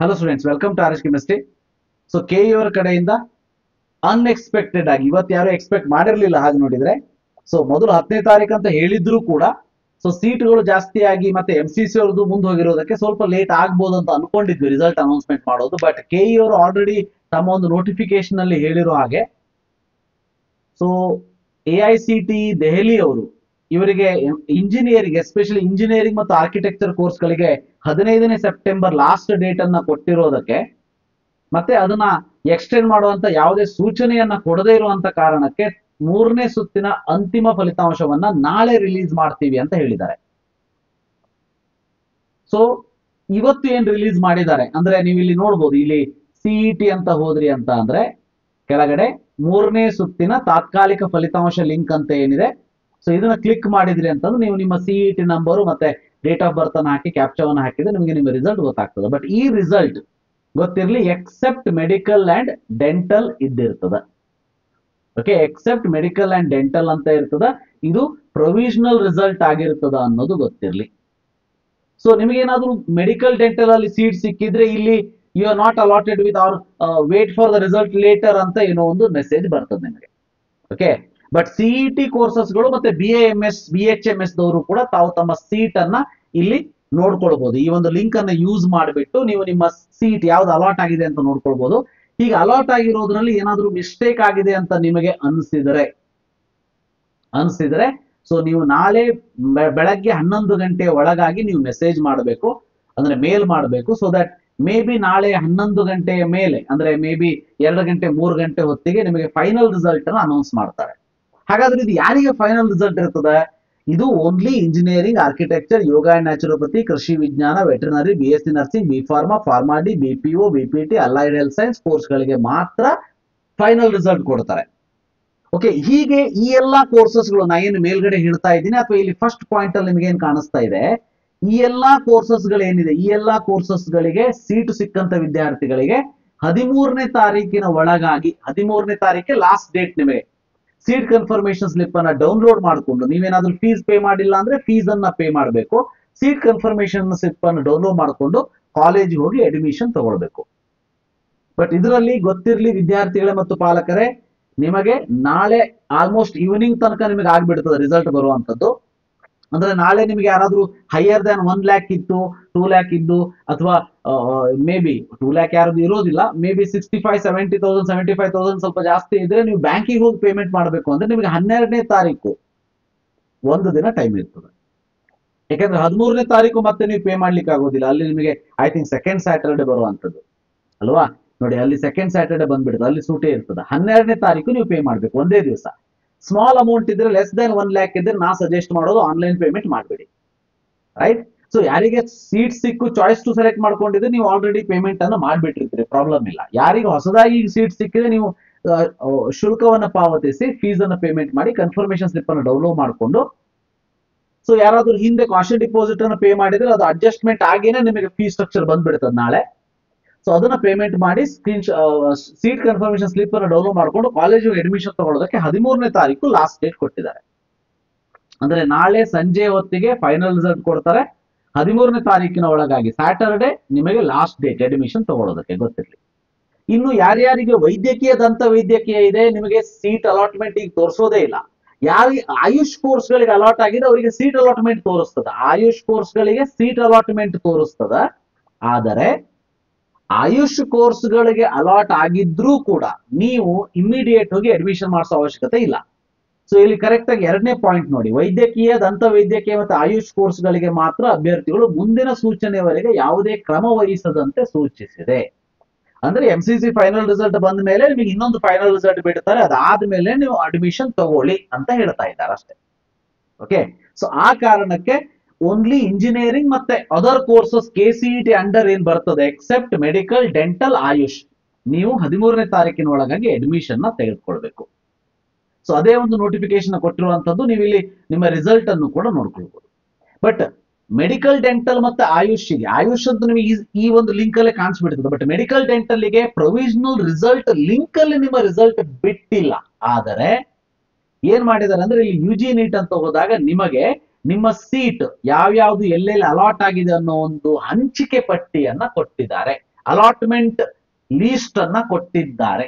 Hello students, welcome to RS chemistry. So ಕೆಇಯವರ ಕಡೆಯಿಂದ unexpected ಆಗಿ ಇವತ್ತು ಯಾರು ಎಕ್ಸ್ಪೆಕ್ಟ್ ಮಾಡಿರ್ಲಿಲ್ಲ ಹಾಗೆ ನೋಡಿದ್ರೆ. ಸೊ ಮೊದಲು 10ನೇ ತಾರೀಕು ಅಂತ ಹೇಳಿದ್ರು ಕೂಡ ಸೊ ಸೀಟ್ಗಳು ಜಾಸ್ತಿ ಆಗಿ ಮತ್ತೆ MCC ಅವ್ರದ್ದು ಮುಂದೆ ಹೋಗಿರೋದಕ್ಕೆ ಸ್ವಲ್ಪ ಲೇಟ್ ಆಗ್ಬೋದು ಅಂತ ಅನ್ಕೊಂಡಿದ್ವಿ ರಿಸಲ್ಟ್ ಅನೌನ್ಸ್ಮೆಂಟ್ ಮಾಡೋದು. ಬಟ್ ಕೆಇ ಅವರು ಆಲ್ರೆಡಿ ತಮ್ಮ ಒಂದು ನೋಟಿಫಿಕೇಶನ್ ಅಲ್ಲಿ ಹೇಳಿರೋ ಹಾಗೆ ಸೊ AICTE ದೆಹಲಿ ಅವರು ಇವರಿಗೆ ಇಂಜಿನಿಯರಿಂಗ್, ಎಸ್ಪೆಷಲಿ ಇಂಜಿನಿಯರಿಂಗ್ ಮತ್ತು ಆರ್ಕಿಟೆಕ್ಚರ್ ಕೋರ್ಸ್ಗಳಿಗೆ 15ನೇ ಸೆಪ್ಟೆಂಬರ್ ಲಾಸ್ಟ್ ಡೇಟ್ ಅನ್ನ ಕೊಟ್ಟಿರೋದಕ್ಕೆ ಮತ್ತೆ ಅದನ್ನ ಎಕ್ಸ್ಟೆಂಡ್ ಮಾಡುವಂತ ಯಾವುದೇ ಸೂಚನೆಯನ್ನ ಕೊಡದೇ ಇರುವಂತ ಕಾರಣಕ್ಕೆ 3ನೇ ಸುತ್ತಿನ ಅಂತಿಮ ಫಲಿತಾಂಶವನ್ನ ನಾಳೆ ರಿಲೀಸ್ ಮಾಡ್ತೀವಿ ಅಂತ ಹೇಳಿದ್ದಾರೆ. ಸೊ ಇವತ್ತು ಏನ್ ರಿಲೀಸ್ ಮಾಡಿದ್ದಾರೆ ಅಂದ್ರೆ ನೀವು ಇಲ್ಲಿ ನೋಡ್ಬೋದು, ಇಲ್ಲಿ CET ಅಂತ ಹೋದ್ರಿ ಅಂತ ಅಂದ್ರೆ ಕೆಳಗಡೆ 3ನೇ ಸುತ್ತಿನ ತಾತ್ಕಾಲಿಕ ಫಲಿತಾಂಶ ಲಿಂಕ್ ಅಂತ ಏನಿದೆ, ಸೊ ಇದನ್ನ ಕ್ಲಿಕ್ ಮಾಡಿದ್ರಿ ಅಂತಂದ್ರೆ ನೀವು ನಿಮ್ಮ CET ನಂಬರು ಮತ್ತೆ ಡೇಟ್ ಆಫ್ ಬರ್ತ್ ಅನ್ನ ಹಾಕಿ ಕ್ಯಾಪ್ಚಾವನ್ನ ಹಾಕಿದ್ರೆ ನಿಮಗೆ ನಿಮ್ಮ ರಿಸಲ್ಟ್ ಗೊತ್ತಾಗ್ತದೆ. ಬಟ್ ಈ ರಿಸಲ್ಟ್ ಗೊತ್ತಿರಲಿ, ಎಕ್ಸೆಪ್ಟ್ ಮೆಡಿಕಲ್ ಅಂಡ್ ಡೆಂಟಲ್ ಇದ್ದಿರ್ತದ. Okay, except medical and dental ಅಂತ ಇರ್ತದ, ಇದು ಪ್ರೊವಿಷನಲ್ ರಿಸಲ್ಟ್ ಆಗಿರ್ತದ ಅನ್ನೋದು ಗೊತ್ತಿರಲಿ. ಸೊ ನಿಮಗೇನಾದ್ರೂ ಮೆಡಿಕಲ್ ಡೆಂಟಲ್ ಅಲ್ಲಿ ಸೀಟ್ ಸಿಕ್ಕಿದ್ರೆ ಇಲ್ಲಿ you are not allotted with or wait for the result later ಅಂತ ಏನೋ ಒಂದು ಮೆಸೇಜ್ ಬರ್ತದೆ ನಿಮಗೆ. ಓಕೆ, ಬಟ್ CET ಕೋರ್ಸಸ್ಗಳು ಮತ್ತೆ BAMS BHMS ದವರು ಕೂಡ ತಾವು ತಮ್ಮ ಸೀಟ್ ಅನ್ನ ಇಲ್ಲಿ ನೋಡ್ಕೊಳ್ಬಹುದು. ಈ ಒಂದು ಲಿಂಕ್ ಅನ್ನ ಯೂಸ್ ಮಾಡಿಬಿಟ್ಟು ನೀವು ನಿಮ್ಮ ಸೀಟ್ ಯಾವ್ದು ಅಲಾಟ್ ಆಗಿದೆ ಅಂತ ನೋಡ್ಕೊಳ್ಬಹುದು. ಈಗ ಅಲಾಟ್ ಆಗಿರೋದ್ರಲ್ಲಿ ಏನಾದ್ರೂ ಮಿಸ್ಟೇಕ್ ಆಗಿದೆ ಅಂತ ನಿಮಗೆ ಅನಿಸಿದರೆ ಸೊ ನೀವು ನಾಳೆ ಬೆಳಗ್ಗೆ 11 ಗಂಟೆ ಒಳಗಾಗಿ ನೀವು ಮೆಸೇಜ್ ಮಾಡಬೇಕು, ಅಂದ್ರೆ ಮೇಲ್ ಮಾಡಬೇಕು. ಸೊ ದಟ್ ಮೇ ಬಿ ನಾಳೆ 11 ಗಂಟೆಯ ಮೇಲೆ ಅಂದ್ರೆ ಮೇ ಬಿ 2 ಗಂಟೆ 3 ಗಂಟೆ ಹೊತ್ತಿಗೆ ನಿಮಗೆ ಫೈನಲ್ ರಿಸಲ್ಟ್ ಅನ್ನ ಅನೌನ್ಸ್ ಮಾಡ್ತಾರೆ. ಹಾಗಾದ್ರೆ ಇದು ಯಾರಿಗೆ ಫೈನಲ್ ರಿಸಲ್ಟ್ ಇರ್ತದೆ? ಇದು only engineering, architecture, yoga and naturopathy, ಕೃಷಿ ವಿಜ್ಞಾನ, veterinary, BSc nursing, B.Pharma, pharma D, BPO, BPT, allied health science ಕೋರ್ಸ್ಗಳಿಗೆ ಮಾತ್ರ ಫೈನಲ್ ರಿಸಲ್ಟ್ ಕೊಡ್ತಾರೆ. ಓಕೆ, ಹೀಗೆ ಈ ಎಲ್ಲಾ ಕೋರ್ಸಸ್ಗಳು ನಾ ಏನು ಮೇಲ್ಗಡೆ ಹೇಳ್ತಾ ಇದ್ದೀನಿ ಅಥವಾ ಇಲ್ಲಿ ಫಸ್ಟ್ ಪಾಯಿಂಟ್ ಅಲ್ಲಿ ನಿಮ್ಗೆ ಏನ್ ಕಾಣಿಸ್ತಾ ಇದೆ, ಈ ಎಲ್ಲಾ ಕೋರ್ಸಸ್ಗಳು ಏನಿದೆ ಈ ಎಲ್ಲಾ ಕೋರ್ಸಸ್ಗಳಿಗೆ ಸೀಟು ಸಿಕ್ಕಂತ ವಿದ್ಯಾರ್ಥಿಗಳಿಗೆ 13ನೇ ತಾರೀಕಿನ ಒಳಗಾಗಿ, 13ನೇ ತಾರೀಕೆ ಲಾಸ್ಟ್ ಡೇಟ್, ನಿಮಗೆ ಸೀಟ್ ಕನ್ಫರ್ಮೇಶನ್ ಸ್ಲಿಪ್ ಅನ್ನ ಡೌನ್ಲೋಡ್ ಮಾಡಿಕೊಂಡು, ನೀವೇನಾದ್ರೂ ಫೀಸ್ ಪೇ ಮಾಡಿಲ್ಲ ಅಂದ್ರೆ ಫೀಸ್ ಅನ್ನ ಪೇ ಮಾಡಬೇಕು. ಸೀಟ್ ಕನ್ಫರ್ಮೇಶನ್ ಸ್ಲಿಪ್ ಅನ್ನು ಡೌನ್ಲೋಡ್ ಮಾಡಿಕೊಂಡು ಕಾಲೇಜಿಗೆ ಹೋಗಿ ಅಡ್ಮಿಷನ್ ತಗೊಳ್ಬೇಕು. ಬಟ್ ಇದರಲ್ಲಿ ಗೊತ್ತಿರಲಿ ವಿದ್ಯಾರ್ಥಿಗಳೇ ಮತ್ತು ಪಾಲಕರೇ, ನಿಮಗೆ ನಾಳೆ ಆಲ್ಮೋಸ್ಟ್ ಈವ್ನಿಂಗ್ ತನಕ ನಿಮಗೆ ಆಗ್ಬಿಡ್ತದೆ ರಿಸಲ್ಟ್ ಬರುವಂತದ್ದು. ಅಂದ್ರೆ ನಾಳೆ ನಿಮ್ಗೆ ಯಾರಾದ್ರೂ ಹೈಯರ್ ದ್ಯಾನ್ 1 ಲ್ಯಾಕ್ ಇತ್ತು, 2 ಲ್ಯಾಕ್ ಇದ್ದು, ಅಥವಾ ಮೇ ಬಿ 2 ಲ್ಯಾಕ್ ಯಾರು ಇರೋದಿಲ್ಲ, ಮೇ ಬಿ 65,000 75,000 ಸ್ವಲ್ಪ ಜಾಸ್ತಿ ಇದ್ರೆ ನೀವು ಬ್ಯಾಂಕಿಗೆ ಹೋಗಿ ಪೇಮೆಂಟ್ ಮಾಡಬೇಕು ಅಂದ್ರೆ ನಿಮಗೆ 12ನೇ ತಾರೀಕು ಒಂದು ದಿನ ಟೈಮ್ ಇರ್ತದೆ. ಯಾಕಂದ್ರೆ 13ನೇ ತಾರೀಕು ಮತ್ತೆ ನೀವು ಪೇ ಮಾಡ್ಲಿಕ್ಕೆ ಆಗೋದಿಲ್ಲ, ಅಲ್ಲಿ ನಿಮಗೆ ಐ ಥಿಂಕ್ ಸೆಕೆಂಡ್ ಸ್ಯಾಟರ್ಡೆ ಬರುವಂತದ್ದು ಅಲ್ವಾ. ನೋಡಿ, ಅಲ್ಲಿ ಸೆಕೆಂಡ್ ಸ್ಯಾಟರ್ಡೆ ಬಂದ್ಬಿಡುತ್ತೆ, ಅಲ್ಲಿ ಸೂಟೇ ಇರ್ತದೆ. 12ನೇ ತಾರೀಕು ನೀವು ಪೇ ಮಾಡ್ಬೇಕು ಒಂದೇ ದಿವಸ. ಸ್ಮಾಲ್ ಅಮೌಂಟ್ ಇದ್ರೆ ಲೆಸ್ ದನ್ 1 ಲ್ಯಾಕ್ ಇದ್ರೆ ನಾ ಸಜೆಸ್ಟ್ ಮಾಡೋದು ಆನ್ಲೈನ್ ಪೇಮೆಂಟ್ ಮಾಡಬೇಡಿ, ರೈಟ್. ಸೊ ಯಾರಿಗೆ ಸೀಟ್ ಸಿಕ್ಕು ಚಾಯ್ಸ್ ಟು ಸೆಲೆಕ್ಟ್ ಮಾಡ್ಕೊಂಡಿದ್ರೆ ನೀವು ಆಲ್ರೆಡಿ ಪೇಮೆಂಟ್ ಅನ್ನು ಮಾಡ್ಬಿಟ್ಟಿರ್ತೀರಿ, ಪ್ರಾಬ್ಲಮ್ ಇಲ್ಲ. ಯಾರಿಗೆ ಹೊಸದಾಗಿ ಸೀಟ್ ಸಿಕ್ಕಿದ್ರೆ ನೀವು ಶುಲ್ಕವನ್ನ ಪಾವತಿಸಿ ಫೀಸ್ ಅನ್ನು ಪೇಮೆಂಟ್ ಮಾಡಿ ಕನ್ಫರ್ಮೇಶನ್ ಸ್ಲಿಪ್ ಅನ್ನು ಡೌನ್ಲೋಡ್ ಮಾಡಿಕೊಂಡು, ಸೊ ಯಾರಾದ್ರೂ ಹಿಂದೆ ಕಾಶನ್ ಡಿಪಾಸಿಟ್ ಅನ್ನು ಪೇ ಮಾಡಿದ್ರೆ ಅದು ಅಡ್ಜಸ್ಟ್ಮೆಂಟ್ ಆಗೇನೆ ನಿಮಗೆ ಫೀಸ್ ಸ್ಟ್ರಕ್ಚರ್ ಬಂದ್ಬಿಡ್ತದೆ ನಾಳೆ. ಸೊ ಅದನ್ನ ಪೇಮೆಂಟ್ ಮಾಡಿ ಸೀಟ್ ಕನ್ಫರ್ಮೇಶನ್ ಸ್ಲಿಪ್ ಅನ್ನು ಡೌನ್ಲೋಡ್ ಮಾಡಿಕೊಂಡು ಕಾಲೇಜಿಗೆ ಅಡ್ಮಿಷನ್ ತಗೊಳ್ಳೋದಕ್ಕೆ 13ನೇ ತಾರೀಕು ಲಾಸ್ಟ್ ಡೇಟ್ ಕೊಟ್ಟಿದ್ದಾರೆ. ಅಂದ್ರೆ ನಾಳೆ ಸಂಜೆ ಹೊತ್ತಿಗೆ ಫೈನಲ್ ರಿಸಲ್ಟ್ ಕೊಡ್ತಾರೆ. 13ನೇ ತಾರೀಕಿನ ಒಳಗಾಗಿ ಸ್ಯಾಟರ್ಡೆ ನಿಮಗೆ ಲಾಸ್ಟ್ ಡೇಟ್ ಅಡ್ಮಿಷನ್ ತಗೊಳ್ಳೋದಕ್ಕೆ, ಗೊತ್ತಿರಲಿ. ಇನ್ನು ಯಾರ್ಯಾರಿಗೆ ವೈದ್ಯಕೀಯ, ದಂತ ವೈದ್ಯಕೀಯ ಇದೆ, ನಿಮಗೆ ಸೀಟ್ ಅಲಾಟ್ಮೆಂಟ್ ಈಗ ತೋರಿಸೋದೇ ಇಲ್ಲ. ಯಾರಿಗೆ ಆಯುಷ್ ಕೋರ್ಸ್ ಗಳಿಗೆ ಅಲಾಟ್ ಆಗಿದೆ ಅವರಿಗೆ ಸೀಟ್ ಅಲಾಟ್ಮೆಂಟ್ ತೋರಿಸ್ತದ, ಆಯುಷ್ ಕೋರ್ಸ್ ಗಳಿಗೆ ಸೀಟ್ ಅಲಾಟ್ಮೆಂಟ್ ತೋರಿಸ್ತದ. ಆದರೆ ಆಯುಷ್ ಕೋರ್ಸ್ ಗಳಿಗೆ ಅಲಾಟ್ ಆಗಿದ್ರೂ ಕೂಡ ನೀವು ಇಮಿಡಿಯೇಟ್ ಹೋಗಿ ಅಡ್ಮಿಷನ್ ಮಾಡಿಸೋ ಅವಶ್ಯಕತೆ ಇಲ್ಲ. ಸೊ ಇಲ್ಲಿ ಕರೆಕ್ಟ್ ಆಗಿ 2ನೇ ಪಾಯಿಂಟ್ ನೋಡಿ, ವೈದ್ಯಕೀಯ, ದಂತ ವೈದ್ಯಕೀಯ ಮತ್ತು ಆಯುಷ್ ಕೋರ್ಸ್ ಗಳಿಗೆ ಮಾತ್ರ ಅಭ್ಯರ್ಥಿಗಳು ಮುಂದಿನ ಸೂಚನೆವರೆಗೆ ಯಾವುದೇ ಕ್ರಮ ವಹಿಸದಂತೆ ಸೂಚಿಸಿದೆ. ಅಂದ್ರೆ MCC ಫೈನಲ್ ರಿಸಲ್ಟ್ ಬಂದ ಮೇಲೆ ನಿಮಗೆ ಇನ್ನೊಂದು ಫೈನಲ್ ರಿಸಲ್ಟ್ ಬಿಡ್ತಾರೆ, ಅದಾದ್ಮೇಲೆ ನೀವು ಅಡ್ಮಿಷನ್ ತಗೊಳ್ಳಿ ಅಂತ ಹೇಳ್ತಾ ಇದ್ದಾರೆ ಅಷ್ಟೇ. ಓಕೆ, ಸೊ ಆ ಕಾರಣಕ್ಕೆ ಓನ್ಲಿ ಇಂಜಿನಿಯರಿಂಗ್ ಮತ್ತೆ ಅದರ್ ಕೋರ್ಸಸ್ KCET ಅಂಡರ್ ಏನ್ ಬರ್ತದೆ ಎಕ್ಸೆಪ್ಟ್ ಮೆಡಿಕಲ್, ಡೆಂಟಲ್, ಆಯುಷ್, ನೀವು 13ನೇ ತಾರೀಕಿನ ಒಳಗಾಗಿ ಅಡ್ಮಿಷನ್ ನ ತೆಗೆದುಕೊಳ್ಬೇಕು. ಸೊ ಅದೇ ಒಂದು ನೋಟಿಫಿಕೇಶನ್ ಕೊಟ್ಟಿರುವಂತದ್ದು, ನೀವು ಇಲ್ಲಿ ನಿಮ್ಮ ರಿಸಲ್ಟ್ ಅನ್ನು ಕೂಡ ನೋಡ್ಕೊಳ್ಬಹುದು. ಬಟ್ ಮೆಡಿಕಲ್, ಡೆಂಟಲ್ ಮತ್ತೆ ಆಯುಷ್ಗೆ, ಆಯುಷ್ ಅಂತ ನಿಮಗೆ ಈ ಒಂದು ಲಿಂಕ್ ಅಲ್ಲೇ ಕಾಣಿಸ್ಬಿಡ್ತದೆ. ಬಟ್ ಮೆಡಿಕಲ್, ಡೆಂಟಲ್ ಗೆ ಪ್ರೊವಿಷನಲ್ ರಿಸಲ್ಟ್ ಲಿಂಕ್ ಅಲ್ಲಿ ನಿಮ್ಮ ರಿಸಲ್ಟ್ ಬಿಟ್ಟಿಲ್ಲ. ಆದರೆ ಏನ್ ಮಾಡಿದ್ದಾರೆ ಅಂದ್ರೆ ಇಲ್ಲಿ UG NEET ಅಂತ ಹೋದಾಗ ನಿಮಗೆ ನಿಮ್ಮ ಸೀಟ್ ಯಾವ್ಯಾವ್ದು ಎಲ್ಲೆಲ್ಲಿ ಅಲಾಟ್ ಆಗಿದೆ ಅನ್ನೋ ಒಂದು ಹಂಚಿಕೆ ಪಟ್ಟಿಯನ್ನ ಕೊಟ್ಟಿದ್ದಾರೆ. ಅಲಾಟ್ಮೆಂಟ್ ಲೀಸ್ಟ್ ಅನ್ನ ಕೊಟ್ಟಿದ್ದಾರೆ.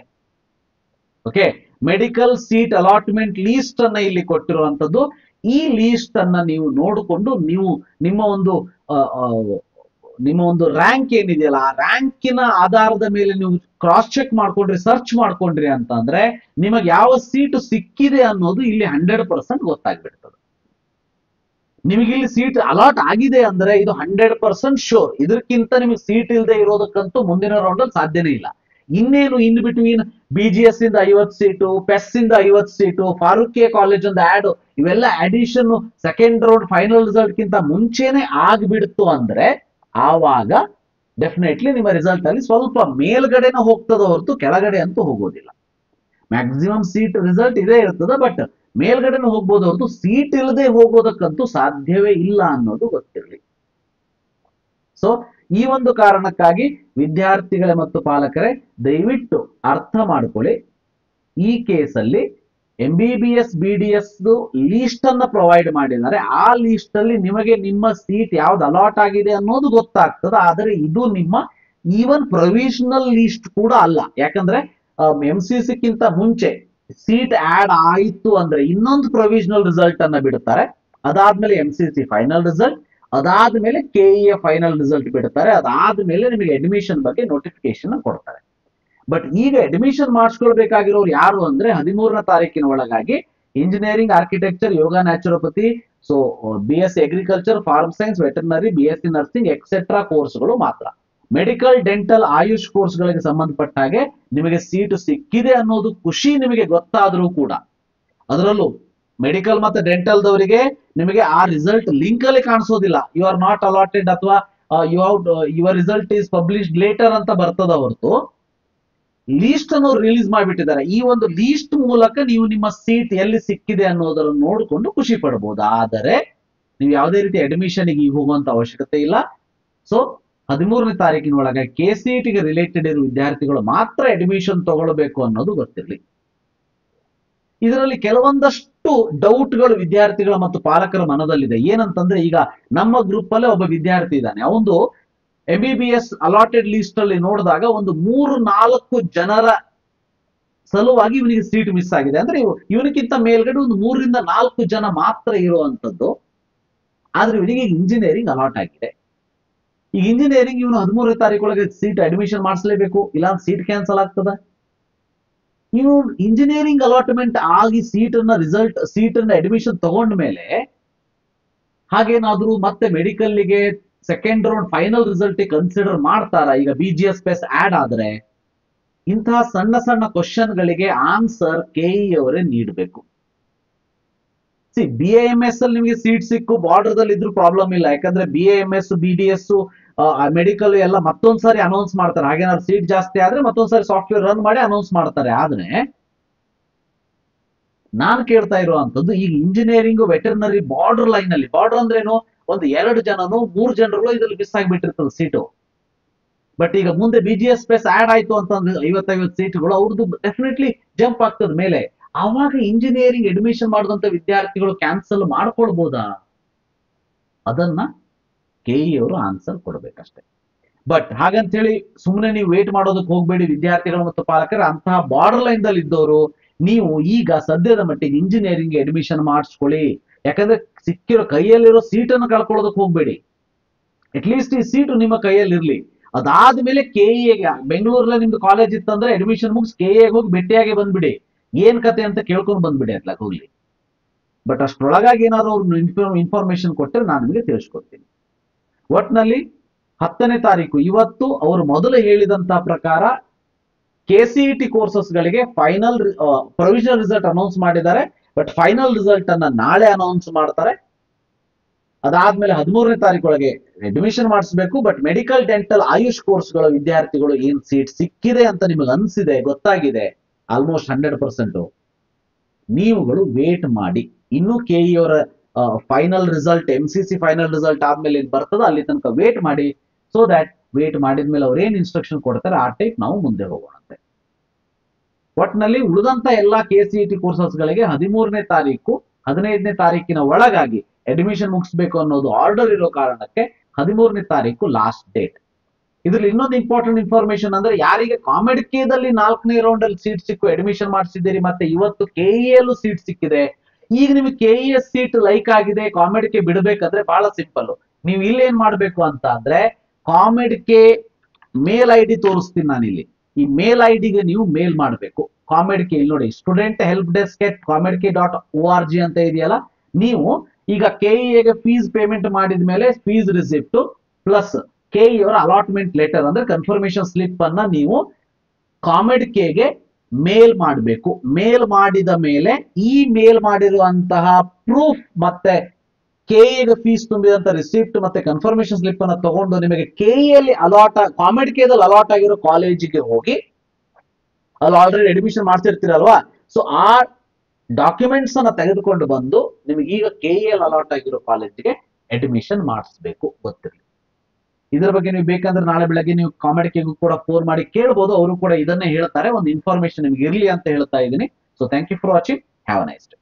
Okay, medical seat allotment list ಅನ್ನ ಇಲ್ಲಿ ಕೊಟ್ಟಿರುವಂತದ್ದು. ಈ ಲೀಸ್ಟ್ ಅನ್ನ ನೀವು ನೋಡಿಕೊಂಡು ನೀವು ನಿಮ್ಮ ಒಂದು ನಿಮ್ಮ ಒಂದು ರ್ಯಾಂಕ್ ಏನಿದೆಯಲ್ಲ, ಆ ರ್ಯಾಂಕಿನ ಆಧಾರದ ಮೇಲೆ ನೀವು ಕ್ರಾಸ್ ಚೆಕ್ ಮಾಡ್ಕೊಂಡ್ರಿ, ಸರ್ಚ್ ಮಾಡ್ಕೊಂಡ್ರಿ ಅಂತ ಅಂದ್ರೆ ನಿಮಗೆ ಯಾವ ಸೀಟ್ ಸಿಕ್ಕಿದೆ ಅನ್ನೋದು ಇಲ್ಲಿ 100% ಗೊತ್ತಾಗ್ಬಿಡ್ತದೆ. ನಿಮಗೆ ಇಲ್ಲಿ ಸೀಟ್ ಅಲಾಟ್ ಆಗಿದೆ ಅಂದ್ರೆ ಇದು 100% ಶೋರ್. ಇದಕ್ಕಿಂತ ನಿಮಗೆ ಸೀಟ್ ಇಲ್ಲದೆ ಇರೋದಕ್ಕಂತೂ ಮುಂದಿನ ರೌಂಡ್ ಅಲ್ಲಿ ಸಾಧ್ಯನೇ ಇಲ್ಲ. ಇನ್ನೇನು ಇನ್ ಬಿಟ್ವೀನ್ BGS ಇಂದ 50 ಸೀಟು, PES ಇಂದ 50 ಸೀಟು, ಫಾರೂಕಿಯಾ ಕಾಲೇಜ್ ಒಂದು ಆಡ್, ಇವೆಲ್ಲ addition second round final result ಗಿಂತ ಮುಂಚೆನೆ ಆಗ್ಬಿಡ್ತು ಅಂದ್ರೆ ಆವಾಗ ಡೆಫಿನೆಟ್ಲಿ ನಿಮ್ಮ ರಿಸಲ್ಟ್ ಅಲ್ಲಿ ಸ್ವಲ್ಪ ಮೇಲ್ಗಡೆನ ಹೋಗ್ತದ ಹೊರತು ಕೆಳಗಡೆ ಅಂತೂ ಹೋಗೋದಿಲ್ಲ. ಮ್ಯಾಕ್ಸಿಮಮ್ ಸೀಟ್ ರಿಸಲ್ಟ್ ಇದೇ ಇರ್ತದೆ, ಬಟ್ ಮೇಲ್ಗಡೆನೂ ಹೋಗ್ಬೋದು ಹೊರತು ಸೀಟ್ ಇಲ್ಲದೆ ಹೋಗೋದಕ್ಕಂತೂ ಸಾಧ್ಯವೇ ಇಲ್ಲ ಅನ್ನೋದು ಗೊತ್ತಿರಲಿ. ಸೊ ಈ ಒಂದು ಕಾರಣಕ್ಕಾಗಿ ವಿದ್ಯಾರ್ಥಿಗಳೇ ಮತ್ತು ಪಾಲಕರೇ ದಯವಿಟ್ಟು ಅರ್ಥ ಮಾಡ್ಕೊಳ್ಳಿ. ಈ ಕೇಸಲ್ಲಿ MBBS BDS ಲೀಸ್ಟ್ ಅನ್ನ ಪ್ರೊವೈಡ್ ಮಾಡಿದ್ದಾರೆ. ಆ ಲೀಸ್ಟ್ ಅಲ್ಲಿ ನಿಮಗೆ ನಿಮ್ಮ ಸೀಟ್ ಯಾವ್ದು ಅಲಾಟ್ ಆಗಿದೆ ಅನ್ನೋದು ಗೊತ್ತಾಗ್ತದೆ. ಆದರೆ ಇದು ನಿಮ್ಮ ಈವನ್ ಪ್ರೊವಿಷನಲ್ ಲೀಸ್ಟ್ ಕೂಡ ಅಲ್ಲ. ಯಾಕಂದ್ರೆ MCCಕ್ಕಿಂತ ಮುಂಚೆ ಸೀಟ್ ಆಡ್ ಆಯಿತು ಅಂದ್ರೆ ಇನ್ನೊಂದು ಪ್ರೊವಿಷನಲ್ ರಿಸಲ್ಟ್ ಅನ್ನ ಬಿಡುತ್ತಾರೆ. ಅದಾದ್ಮೇಲೆ MCC ಫೈನಲ್ ರಿಸಲ್ಟ್, ಅದಾದ್ಮೇಲೆ KEA ಫೈನಲ್ ರಿಸಲ್ಟ್ ಬಿಡುತ್ತಾರೆ. ಅದಾದ್ಮೇಲೆ ನಿಮಗೆ ಅಡ್ಮಿಷನ್ ಬಗ್ಗೆ ನೋಟಿಫಿಕೇಶನ್ ಕೊಡ್ತಾರೆ. ಬಟ್ ಈಗ ಅಡ್ಮಿಷನ್ ಮಾಡಿಸ್ಕೊಳ್ಬೇಕಾಗಿರೋರು ಯಾರು ಅಂದ್ರೆ 13ನೇ ತಾರೀಕಿನ ಒಳಗಾಗಿ engineering, architecture, yoga, naturopathy, so BSc agriculture, farm science, veterinary, BSc nursing etcetera ಕೋರ್ಸ್ಗಳು ಮಾತ್ರ. ಮೆಡಿಕಲ್, ಡೆಂಟಲ್, ಆಯುಷ್ ಕೋರ್ಸ್ಗಳಿಗೆ ಸಂಬಂಧಪಟ್ಟ ಹಾಗೆ ನಿಮಗೆ ಸೀಟು ಸಿಕ್ಕಿದೆ ಅನ್ನೋದು ಖುಷಿ ನಿಮಗೆ ಗೊತ್ತಾದ್ರೂ ಕೂಡ, ಅದರಲ್ಲೂ ಮೆಡಿಕಲ್ ಮತ್ತೆ ಡೆಂಟಲ್ ದವರಿಗೆ ನಿಮಗೆ ಆ ರಿಸಲ್ಟ್ ಲಿಂಕ್ ಅಲ್ಲಿ ಕಾಣಿಸೋದಿಲ್ಲ. ಯು ಆರ್ ನಾಟ್ ಅಲಾಟೆಡ್ ಅಥವಾ your result is published later ಅಂತ ಬರ್ತದ ಹೊರತು ಲೀಸ್ಟ್ ಅನ್ನು ರಿಲೀಸ್ ಮಾಡಿಬಿಟ್ಟಿದ್ದಾರೆ. ಈ ಒಂದು ಲೀಸ್ಟ್ ಮೂಲಕ ನೀವು ನಿಮ್ಮ ಸೀಟ್ ಎಲ್ಲಿ ಸಿಕ್ಕಿದೆ ಅನ್ನೋದನ್ನು ನೋಡಿಕೊಂಡು ಖುಷಿ ಪಡಬಹುದು. ಆದರೆ ನೀವು ಯಾವುದೇ ರೀತಿ ಅಡ್ಮಿಷನ್ ಗೆ ಹೋಗುವಂತ ಅವಶ್ಯಕತೆ ಇಲ್ಲ. ಸೊ 13ನೇ ತಾರೀಕಿನ ಒಳಗೆ KCET ಗೆ ರಿಲೇಟೆಡ್ ಇರುವ ವಿದ್ಯಾರ್ಥಿಗಳು ಮಾತ್ರ ಅಡ್ಮಿಷನ್ ತಗೊಳ್ಬೇಕು ಅನ್ನೋದು ಗೊತ್ತಿರಲಿ. ಇದರಲ್ಲಿ ಕೆಲವೊಂದಷ್ಟು ಡೌಟ್ಗಳು ವಿದ್ಯಾರ್ಥಿಗಳ ಮತ್ತು ಪಾಲಕರ ಮನದಲ್ಲಿದೆ. ಏನಂತಂದ್ರೆ, ಈಗ ನಮ್ಮ ಗ್ರೂಪ್ ಅಲ್ಲೇ ಒಬ್ಬ ವಿದ್ಯಾರ್ಥಿ ಇದ್ದಾನೆ. ಅವನು MBBS ಅಲಾಟೆಡ್ ಲಿಸ್ಟ್ ಅಲ್ಲಿ ನೋಡಿದಾಗ ಒಂದು 3-4 ಜನರ ಸಲುವಾಗಿ ಇವನಿಗೆ ಸೀಟ್ ಮಿಸ್ ಆಗಿದೆ. ಅಂದ್ರೆ ಇವನಿಗಿಂತ ಮೇಲ್ಗಡೆ ಒಂದು 3-4 ಜನ ಮಾತ್ರ ಇರುವಂತದ್ದು. ಆದ್ರೆ ಇವನಿಗೆ ಇಂಜಿನಿಯರಿಂಗ್ ಅಲಾಟ್ ಆಗಿದೆ. ಈ ಇಂಜಿನಿಯರಿಂಗ್ ಇವನು 13ನೇ ತಾರೀಕೊಳಗೆ ಸೀಟ್ ಅಡ್ಮಿಷನ್ ಮಾಡಿಸಲೇಬೇಕು, ಇಲ್ಲ ಸೀಟ್ ಕ್ಯಾನ್ಸಲ್ ಆಗ್ತದೆ. ನೀವು ಇಂಜಿನಿಯರಿಂಗ್ ಅಲಾಟ್ಮೆಂಟ್ ಆಗಿ ಸೀಟ್ ಅನ್ನ ಅಡ್ಮಿಷನ್ ತಗೊಂಡ ಮೇಲೆ ಹಾಗೇನಾದ್ರೂ ಮತ್ತೆ ಮೆಡಿಕಲ್ಗೆ second round final result consider ಮಾಡ್ತಾರ? ಈಗ BGS PES ಆಡ್ ಆದ್ರೆ ಇಂತಹ ಸಣ್ಣ ಸಣ್ಣ ಕ್ವಶನ್ ಗಳಿಗೆ ಆನ್ಸರ್ KE ಅವರೇ ನೀಡಬೇಕು. BAMS ಅಲ್ಲಿ ನಿಮಗೆ ಸೀಟ್ ಸಿಕ್ಕು ಬಾರ್ಡರ್ ದಲ್ಲಿ ಇದ್ರೂ ಪ್ರಾಬ್ಲಮ್ ಇಲ್ಲ. ಯಾಕಂದ್ರೆ BAMS BDS ಮೆಡಿಕಲ್ ಎಲ್ಲ ಮತ್ತೊಂದ್ಸಾರಿ ಅನೌನ್ಸ್ ಮಾಡ್ತಾರೆ. ಹಾಗೇನಾದ್ರು ಸೀಟ್ ಜಾಸ್ತಿ ಆದ್ರೆ ಮತ್ತೊಂದ್ಸಾರಿ ಸಾಫ್ಟ್ವೇರ್ ರನ್ ಮಾಡಿ ಅನೌನ್ಸ್ ಮಾಡ್ತಾರೆ. ಆದ್ರೆ ನಾನು ಕೇಳ್ತಾ ಇರುವಂತದ್ದು, ಈಗ ಇಂಜಿನಿಯರಿಂಗ್, ವೆಟರ್ನರಿ ಬಾರ್ಡರ್ ಲೈನ್ ಅಲ್ಲಿ, ಬಾರ್ಡರ್ ಅಂದ್ರೇನು, ಒಂದು 2 ಜನನೋ 3 ಜನರು ಇದ್ರಲ್ಲಿ ಮಿಸ್ ಆಗಿಬಿಟ್ಟಿರ್ತದೆ ಸೀಟು. ಬಟ್ ಈಗ ಮುಂದೆ BGS PES ಆಡ್ ಆಯ್ತು ಅಂತಂದ್ರೆ 50-50 ಸೀಟ್ಗಳು ಅವ್ರದ್ದು ಡೆಫಿನೆಟ್ಲಿ ಜಂಪ್ ಆಗ್ತದ ಮೇಲೆ. ಆವಾಗ ಇಂಜಿನಿಯರಿಂಗ್ ಅಡ್ಮಿಷನ್ ಮಾಡಿದಂತ ವಿದ್ಯಾರ್ಥಿಗಳು ಕ್ಯಾನ್ಸಲ್ ಮಾಡ್ಕೊಳ್ಬಹುದಾ? ಅದನ್ನ KE ಅವರು ಆನ್ಸರ್ ಕೊಡ್ಬೇಕಷ್ಟೇ. ಬಟ್ ಹಾಗಂತ ಹೇಳಿ ಸುಮ್ಮನೆ ನೀವು ವೇಟ್ ಮಾಡೋದಕ್ಕೆ ಹೋಗ್ಬೇಡಿ ವಿದ್ಯಾರ್ಥಿಗಳು ಮತ್ತು ಪಾಲಕರು. ಅಂತಹ ಬಾರ್ಡರ್ ಲೈನ್ ದಲ್ಲಿ ಇದ್ದವರು ನೀವು ಈಗ ಸದ್ಯದ ಮಟ್ಟಿಗೆ ಇಂಜಿನಿಯರಿಂಗ್ ಅಡ್ಮಿಷನ್ ಮಾಡಿಸ್ಕೊಳ್ಳಿ. ಯಾಕಂದ್ರೆ ಸಿಕ್ಕಿರೋ ಕೈಯಲ್ಲಿರೋ ಸೀಟನ್ನು ಕಳ್ಕೊಳ್ಳೋದಕ್ಕೆ ಹೋಗ್ಬೇಡಿ. ಅಟ್ಲೀಸ್ಟ್ ಈ ಸೀಟು ನಿಮ್ಮ ಕೈಯಲ್ಲಿ ಇರ್ಲಿ. ಅದಾದ್ಮೇಲೆ KEಗೆ, ಬೆಂಗಳೂರಲ್ಲಿ ನಿಮ್ದು ಕಾಲೇಜ್ ಇತ್ತಂದ್ರೆ ಅಡ್ಮಿಷನ್ ಮುಗಿಸಿ KEಗೆ ಹೋಗಿ ಭೇಟಿಯಾಗಿ ಬಂದ್ಬಿಡಿ. ಏನ್ ಕತೆ ಅಂತ ಕೇಳ್ಕೊಂಡು ಬಂದ್ಬಿಡಿ ಅತ್ಲಾಕ್ ಹೋಗ್ಲಿ. ಬಟ್ ಅಷ್ಟ್ರೊಳಗಾಗಿ ಏನಾದ್ರು ಅವ್ರು ಇನ್ಫಾರ್ಮೇಶನ್ ಕೊಟ್ಟರೆ ನಾನು ನಿಮಗೆ ತಿಳಿಸ್ಕೊಡ್ತೀನಿ. ಒಟ್ನಲ್ಲಿ 10ನೇ ತಾರೀಕು ಇವತ್ತು ಅವರು ಮೊದಲು ಹೇಳಿದಂತ ಪ್ರಕಾರ KCET ಕೋರ್ಸಸ್ ಗಳಿಗೆ ಫೈನಲ್ ಪ್ರೊವಿಷನಲ್ ರಿಸಲ್ಟ್ ಅನೌನ್ಸ್ ಮಾಡಿದ್ದಾರೆ. ಬಟ್ ಫೈನಲ್ ರಿಸಲ್ಟ್ ಅನ್ನ ನಾಳೆ ಅನೌನ್ಸ್ ಮಾಡ್ತಾರೆ. ಅದಾದ್ಮೇಲೆ 13ನೇ ತಾರೀಕೊಳಗೆ ಅಡ್ಮಿಷನ್ ಮಾಡಿಸ್ಬೇಕು. ಬಟ್ ಮೆಡಿಕಲ್, ಡೆಂಟಲ್, ಆಯುಷ್ ಕೋರ್ಸ್ಗಳ ವಿದ್ಯಾರ್ಥಿಗಳು ಏನ್ ಸೀಟ್ ಸಿಕ್ಕಿದೆ ಅಂತ ನಿಮಗೆ ಅನ್ಸಿದೆ, ಗೊತ್ತಾಗಿದೆ ಆಲ್ಮೋಸ್ಟ್ 100%, ನೀವುಗಳು ವೇಟ್ ಮಾಡಿ. ಇನ್ನು KE ಅವರ final result, MCC final result ಆದ್ಮೇಲೆ ಏನ್ ಬರ್ತದ ಅಲ್ಲಿ ತನಕ ವೇಟ್ ಮಾಡಿ. ಸೊ ದಟ್ ವೇಟ್ ಮಾಡಿದ್ಮೇಲೆ ಅವ್ರು ಏನ್ ಇನ್ಸ್ಟ್ರಕ್ಷನ್ ಕೊಡ್ತಾರೆ ಆ ಟೈಪ್ ನಾವು ಮುಂದೆ ಹೋಗೋಣಂತೆ. ಒಟ್ನಲ್ಲಿ ಉಳಿದಂತ ಎಲ್ಲಾ KCET ಕೋರ್ಸಸ್ ಗಳಿಗೆ 13ನೇ ತಾರೀಕು 15ನೇ ತಾರೀಕಿನ ಒಳಗಾಗಿ ಅಡ್ಮಿಷನ್ ಮುಗಿಸ್ಬೇಕು ಅನ್ನೋದು ಆರ್ಡರ್ ಇರೋ ಕಾರಣಕ್ಕೆ 13ನೇ ತಾರೀಕು ಲಾಸ್ಟ್ ಡೇಟ್. ಇದ್ರಲ್ಲಿ ಇನ್ನೊಂದು ಇಂಪಾರ್ಟೆಂಟ್ ಇನ್ಫಾರ್ಮೇಶನ್ ಅಂದ್ರೆ ಯಾರಿಗೆ ಕಾಮೆಡ್ಕೆದಲ್ಲಿ 4ನೇ ರೌಂಡ್ ಅಲ್ಲಿ ಸೀಟ್ ಸಿಕ್ಕು ಅಡ್ಮಿಷನ್ ಮಾಡಿಸಿದ್ದೀರಿ ಮತ್ತೆ ಇವತ್ತು ಕೆಇಎಲ್ಲೂ ಸೀಟ್ ಸಿಕ್ಕಿದೆ, ಈಗ ನಿಮಗೆ ಕೆಇಎಸ್ ಸೀಟ್ ಲೈಕ್ ಆಗಿದೆ, ಕಾಮೆಡ್ಕೆ ಬಿಡಬೇಕಂದ್ರೆ ಬಹಳ ಸಿಂಪಲ್. ನೀವು ಇಲ್ಲಿ ಏನ್ ಮಾಡ್ಬೇಕು ಅಂತ ಅಂದ್ರೆ ಕಾಮೆಡ್ಕೆ ಮೇಲ್ ಐ ಡಿ ತೋರಿಸ್ತೀನಿ ನಾನು ಇಲ್ಲಿ. ಈ ಮೇಲ್ ಐ ಡಿಗೆ ನೀವು ಮೇಲ್ ಮಾಡಬೇಕು. ಕಾಮೆಡ್ಕೆ ಇಲ್ಲಿ ನೋಡಿ ಸ್ಟೂಡೆಂಟ್ ಹೆಲ್ಪ್ ಡೆಸ್ಕ್ ಎಟ್ comedk.org ಅಂತ ಇದೆಯಲ್ಲ, ನೀವು ಈಗ ಕೆಇಎಗೆ ಫೀಸ್ ಪೇಮೆಂಟ್ ಮಾಡಿದ ಮೇಲೆ ಫೀಸ್ ರಿಸಿಪ್ಟ್ ಪ್ಲಸ್ ಕೆಇ ಅವರ ಅಲಾಟ್ಮೆಂಟ್ ಲೆಟರ್ ಅಂದ್ರೆ ಕನ್ಫರ್ಮೇಶನ್ ಸ್ಲಿಪ್ ಅನ್ನ ನೀವು ಕಾಮೆಡ್ಕೆಗೆ ಮೇಲ್ ಮಾಡಬೇಕು. ಮೇಲ್ ಮಾಡಿದ ಮೇಲೆ ಈ ಮೇಲ್ ಮಾಡಿರುವಂತಹ ಪ್ರೂಫ್ ಮತ್ತೆ ಕೆಇಗೆ ಫೀಸ್ ತುಂಬಿದಂತ ರಿಸಿಪ್ಟ್ ಮತ್ತೆ ಕನ್ಫರ್ಮೇಶನ್ ಸ್ಲಿಪ್ ಅನ್ನ ತಗೊಂಡು ನಿಮಗೆ ಕೆಇಯಲ್ಲಿ ಕಾಮೆಡ್ಕೆದಲ್ಲಿ ಅಲಾಟ್ ಆಗಿರೋ ಕಾಲೇಜಿಗೆ ಹೋಗಿ, ಅಲ್ಲಿ ಆಲ್ರೆಡಿ ಅಡ್ಮಿಷನ್ ಮಾಡ್ತಿರ್ತೀರಲ್ವಾ, ಸೊ ಆ ಡಾಕ್ಯುಮೆಂಟ್ಸ್ ಅನ್ನ ತೆಗೆದುಕೊಂಡು ಬಂದು ನಿಮಗೆ ಈಗ ಕೆಇಎಲ್ ಅಲಾಟ್ ಆಗಿರೋ ಕಾಲೇಜಿಗೆ ಅಡ್ಮಿಷನ್ ಮಾಡಿಸ್ಬೇಕು, ಗೊತ್ತಿರಲಿ. ಇದರ ಬಗ್ಗೆ ನೀವು ಬೇಕಂದ್ರೆ ನಾಳೆ ಬೆಳಗ್ಗೆ ನೀವು ಕಾಮೆಡ್ಕೆಗೂ ಕೂಡ ಫೋನ್ ಮಾಡಿ ಕೇಳಬಹುದು, ಅವರು ಕೂಡ ಇದನ್ನೇ ಹೇಳ್ತಾರೆ. ಒಂದು ಇನ್ಫಾರ್ಮೇಶನ್ ನಿಮ್ಗೆ ಇರ್ಲಿ ಅಂತ ಹೇಳ್ತಾ ಇದ್ದೀನಿ. So thank you for watching, have a nice day.